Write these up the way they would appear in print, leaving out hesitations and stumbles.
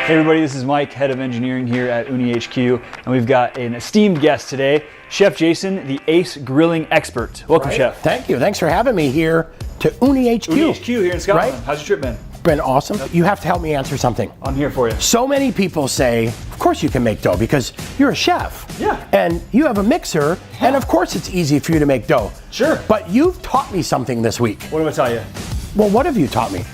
Hey everybody, this is Mike, head of engineering here at Ooni HQ, and we've got an esteemed guest today, Chef Jason, the ACE grilling expert. Welcome, Chef. Thank you. Thanks for having me here to Ooni HQ. Ooni HQ here in Scotland. Right? How's your trip been? Been awesome. You have to help me answer something. I'm here for you. So many people say, of course you can make dough because you're a chef. Yeah. And you have a mixer, and of course it's easy for you to make dough. Sure. But you've taught me something this week. What do I tell you? Well, what have you taught me?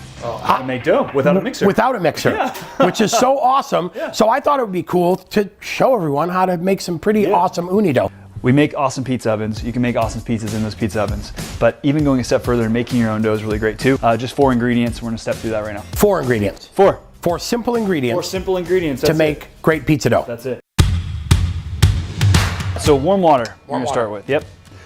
How to make dough without a mixer. Without a mixer, Yeah. which is so awesome. Yeah. So I thought it would be cool to show everyone how to make some pretty awesome Ooni dough. We make awesome pizza ovens. You can make awesome pizzas in those pizza ovens. But even going a step further and making your own dough is really great too. Just 4 ingredients. We're gonna step through that right now. 4 ingredients. 4. 4 simple ingredients. 4 simple ingredients. to make great pizza dough. That's it. So warm water we're gonna start with. Yep.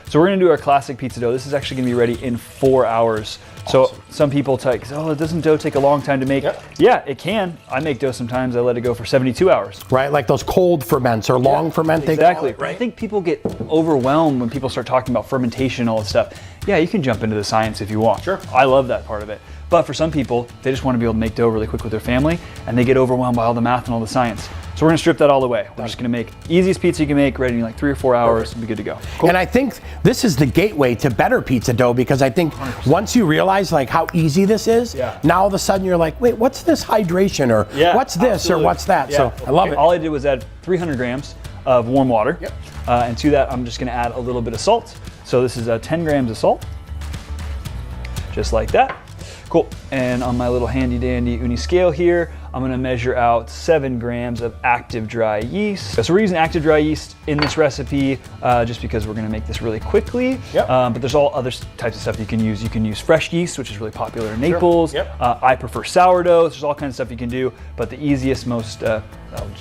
So we're gonna do our classic pizza dough. This is actually gonna be ready in 4 hours. So some people take, oh, doesn't dough take a long time to make? Yep. Yeah, it can. I make dough sometimes, I let it go for 72 hours. Right, like those cold ferments or long ferment. they call Exactly. it, right? I think people get overwhelmed when people start talking about fermentation and all this stuff. Yeah, you can jump into the science if you want. Sure. I love that part of it. But for some people, they just want to be able to make dough really quick with their family, and they get overwhelmed by all the math and all the science. So we're gonna strip that all away. We're just gonna make easiest pizza you can make, ready in like 3 or 4 hours, and be good to go. Cool. And I think this is the gateway to better pizza dough because I think 100%. once you realize like how easy this is, now all of a sudden you're like, wait, what's this hydration or what's this absolutely. or what's that? Yeah. So I love it. All I did was add 300 grams of warm water. Yep. And to that, I'm just gonna add a little bit of salt. So this is 10 grams of salt, just like that. Cool, and on my little handy dandy Ooni scale here, I'm gonna measure out 7 grams of active dry yeast. So we're using active dry yeast in this recipe just because we're gonna make this really quickly. Yep. But there's all other types of stuff you can use. You can use fresh yeast, which is really popular in Naples. Yep. I prefer sourdough. There's all kinds of stuff you can do, but the easiest, most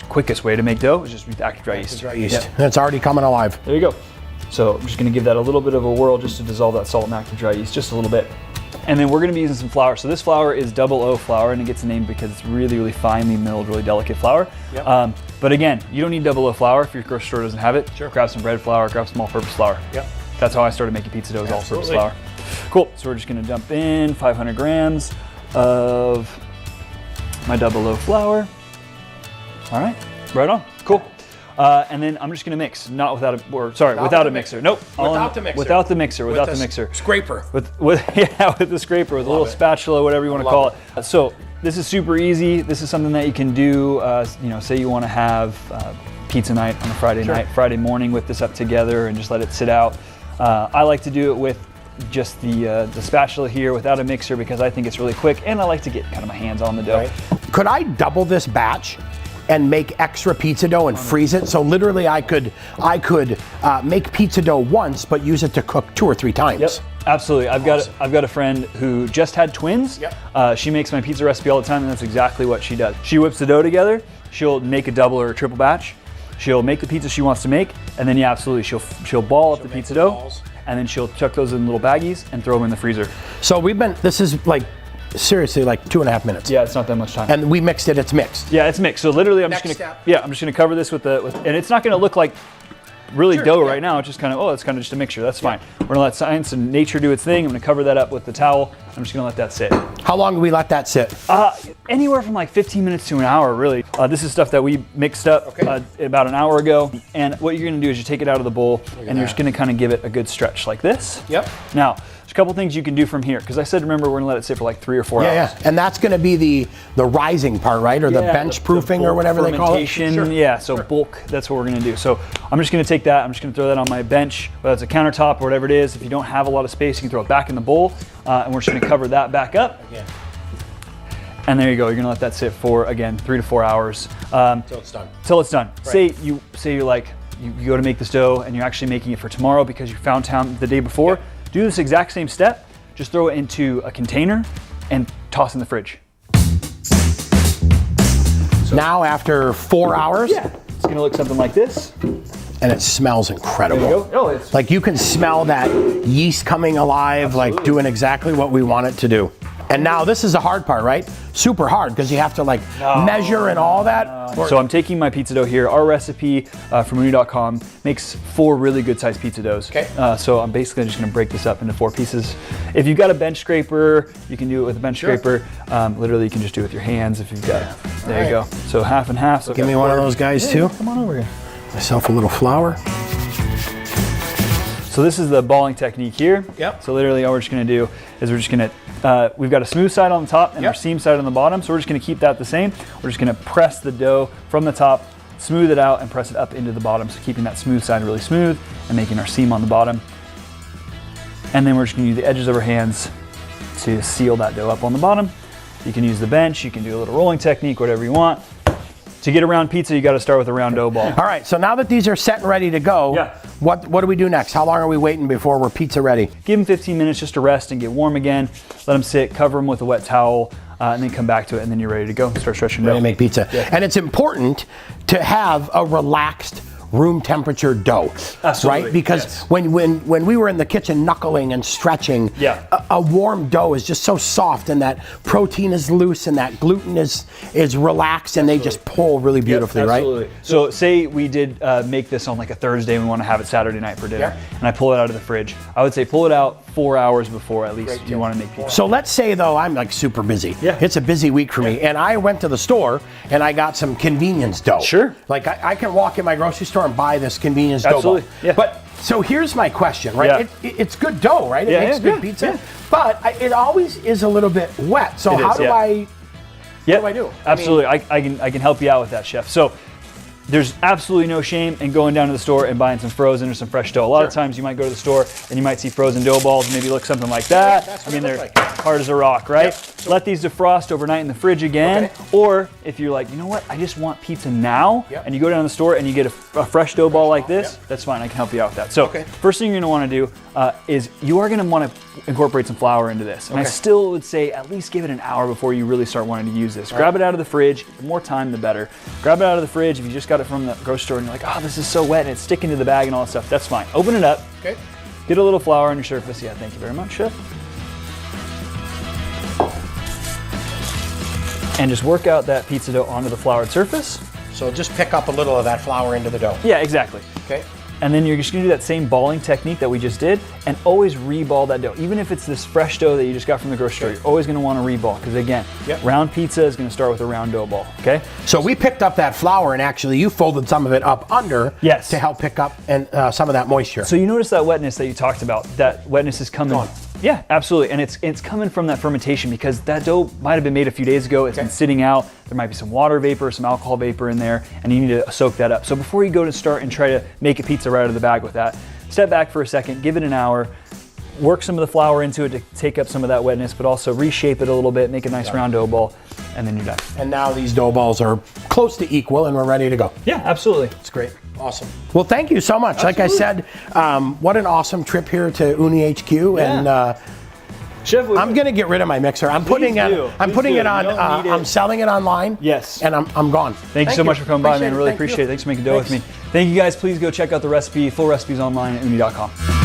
quickest way to make dough is just with active dry yeast. Dry yeast. Yep. It's already coming alive. There you go. So I'm just gonna give that a little bit of a whirl just to dissolve that salt and active dry yeast just a little bit. And then we're gonna be using some flour. So this flour is 00 flour, and it gets the name because it's really, really finely milled, really delicate flour. Yep. But again, you don't need 00 flour if your grocery store doesn't have it. Sure. Grab some bread flour, grab some all-purpose flour. Yep. That's how I started making pizza dough, is all-purpose flour. Cool, so we're just gonna dump in 500 grams of my 00 flour. All right, right on, cool. And then I'm just gonna mix, without a mixer. Nope. Without the mixer. Without the mixer, without the mixer. Scraper. With the scraper, with a little spatula, whatever you want to call it. So this is super easy. This is something that you can do, say you want to have pizza night on a Friday night, Friday morning, whip this up together and just let it sit out. I like to do it with just the spatula here without a mixer because I think it's really quick and I like to get kind of my hands on the dough. Right. Could I double this batch and make extra pizza dough and freeze it? So literally I could make pizza dough once but use it to cook 2 or 3 times. Yep, absolutely. I've got a friend who just had twins. Yep. She makes my pizza recipe all the time, and that's exactly what she does. She whips the dough together. She'll make a double or a triple batch. She'll make the pizza she wants to make, and then absolutely, she'll ball up the pizza dough, and then she'll chuck those in little baggies and throw them in the freezer. So this is like seriously like 2.5 minutes. Yeah, it's not that much time. And we mixed it. It's mixed. Yeah, it's mixed. So literally, I'm just gonna cover this with and it's not gonna look like really dough right now. It's just kind of, it's kind of just a mixture. That's fine. We're gonna let science and nature do its thing. I'm gonna cover that up with the towel. I'm just gonna let that sit. How long do we let that sit? Anywhere from like 15 minutes to an hour, really. This is stuff that we mixed up about an hour ago. And what you're gonna do is you take it out of the bowl and you're just gonna kind of give it a good stretch like this. Yep. Now, there's a couple things you can do from here, because I said, remember, we're gonna let it sit for like 3 or 4 hours. Yeah, and that's gonna be the rising part, right? Or the bench proofing or whatever they call it. Fermentation, yeah, so bulk, that's what we're gonna do. So I'm just gonna take that, I'm just gonna throw that on my bench, whether it's a countertop or whatever it is. If you don't have a lot of space, you can throw it back in the bowl, and we're just gonna cover that back up. And there you go, you're gonna let that sit for, again, 3 to 4 hours. Till it's done. Till it's done. Right. Say you're like, you go to make this dough and you're actually making it for tomorrow because you found town the day before. Do this exact same step, just throw it into a container and toss in the fridge. So now after 4 hours? Yeah, it's gonna look something like this. And it smells incredible. There you go. Oh, it's like you can smell that yeast coming alive, like doing exactly what we want it to do. And now this is the hard part, right? Super hard because you have to like measure and all that. So I'm taking my pizza dough here. Our recipe from Ooni.com makes 4 really good sized pizza doughs. Okay. So I'm basically just gonna break this up into 4 pieces. If you've got a bench scraper, you can do it with a bench scraper. Literally you can just do it with your hands if you've got it. There you go. So half and half. So give me one of those guys too. Come on over here. Myself a little flour. So this is the balling technique here. Yep. So literally all we're just gonna do is we're just gonna, we've got a smooth side on the top and our seam side on the bottom. So we're just gonna keep that the same. We're just gonna press the dough from the top, smooth it out and press it up into the bottom. So keeping that smooth side really smooth and making our seam on the bottom. And then we're just gonna use the edges of our hands to seal that dough up on the bottom. You can use the bench, you can do a little rolling technique, whatever you want. To get a round pizza, you got to start with a round dough ball. All right, so now that these are set and ready to go, what do we do next? How long are we waiting before we're pizza ready? Give them 15 minutes just to rest and get warm again. Let them sit, cover them with a wet towel, and then come back to it, and then you're ready to go. Start stretching dough. Ready to make pizza. Yeah. And it's important to have a relaxed room temperature dough. Absolutely. Right? Because when we were in the kitchen knuckling and stretching, a warm dough is just so soft, and that protein is loose and that gluten is relaxed, and they just pull really beautifully, right? So say we did make this on like a Thursday and we want to have it Saturday night for dinner, and I pull it out of the fridge. I would say pull it out 4 hours before at least you want to make pizza. So let's say though I'm like super busy. It's a busy week for me, and I went to the store and I got some convenience dough. Sure. Like I can walk in my grocery store and buy this convenience dough. Absolutely. Yeah. But so here's my question, right? It's good dough, right? It makes good pizza, but it always is a little bit wet. So how do I do? Absolutely. I can help you out with that, chef. So there's absolutely no shame in going down to the store and buying some frozen or some fresh dough. A lot of times you might go to the store and you might see frozen dough balls, maybe look something like that. I mean, they're hard as a rock, right? Let these defrost overnight in the fridge again. Or if you're like, you know what, I just want pizza now, and you go down to the store and you get a fresh dough ball like this, that's fine, I can help you out with that. So first thing you're gonna wanna do is you are gonna wanna incorporate some flour into this. And I still would say at least give it an hour before you really start wanting to use this. Grab it out of the fridge, the more time the better. Grab it out of the fridge. If you just got it from the grocery store and you're like, oh, this is so wet and it's sticking to the bag and all that stuff, that's fine. Open it up, get a little flour on your surface. Yeah, thank you very much, chef. And just work out that pizza dough onto the floured surface. So just pick up a little of that flour into the dough. Yeah, exactly. Okay. And then you're just gonna do that same balling technique that we just did, and always re-ball that dough. Even if it's this fresh dough that you just got from the grocery store, you're always gonna wanna re-ball, because again, round pizza is gonna start with a round dough ball, okay? So we picked up that flour, and actually you folded some of it up under to help pick up and some of that moisture. So you notice that wetness that you talked about, that wetness is coming. Yeah, absolutely, and it's coming from that fermentation, because that dough might have been made a few days ago, it's been sitting out, there might be some water vapor, some alcohol vapor in there, and you need to soak that up. So before you go to start and try to make a pizza right out of the bag with that, step back for a second, give it an hour, work some of the flour into it to take up some of that wetness, but also reshape it a little bit, make a nice round dough ball, and then you're done. And now these dough balls are close to equal and we're ready to go. Yeah, absolutely. It's great. Awesome. Well, thank you so much. Like I said, what an awesome trip here to Ooni HQ. And Chef, I'm gonna get rid of my mixer. I'm putting it on. I'm selling it online. Yes. And I'm gone. Thank you so much for coming by, man. Really appreciate it. Thanks for making dough with me. Thank you guys. Please go check out the recipe. Full recipes online at Ooni.com.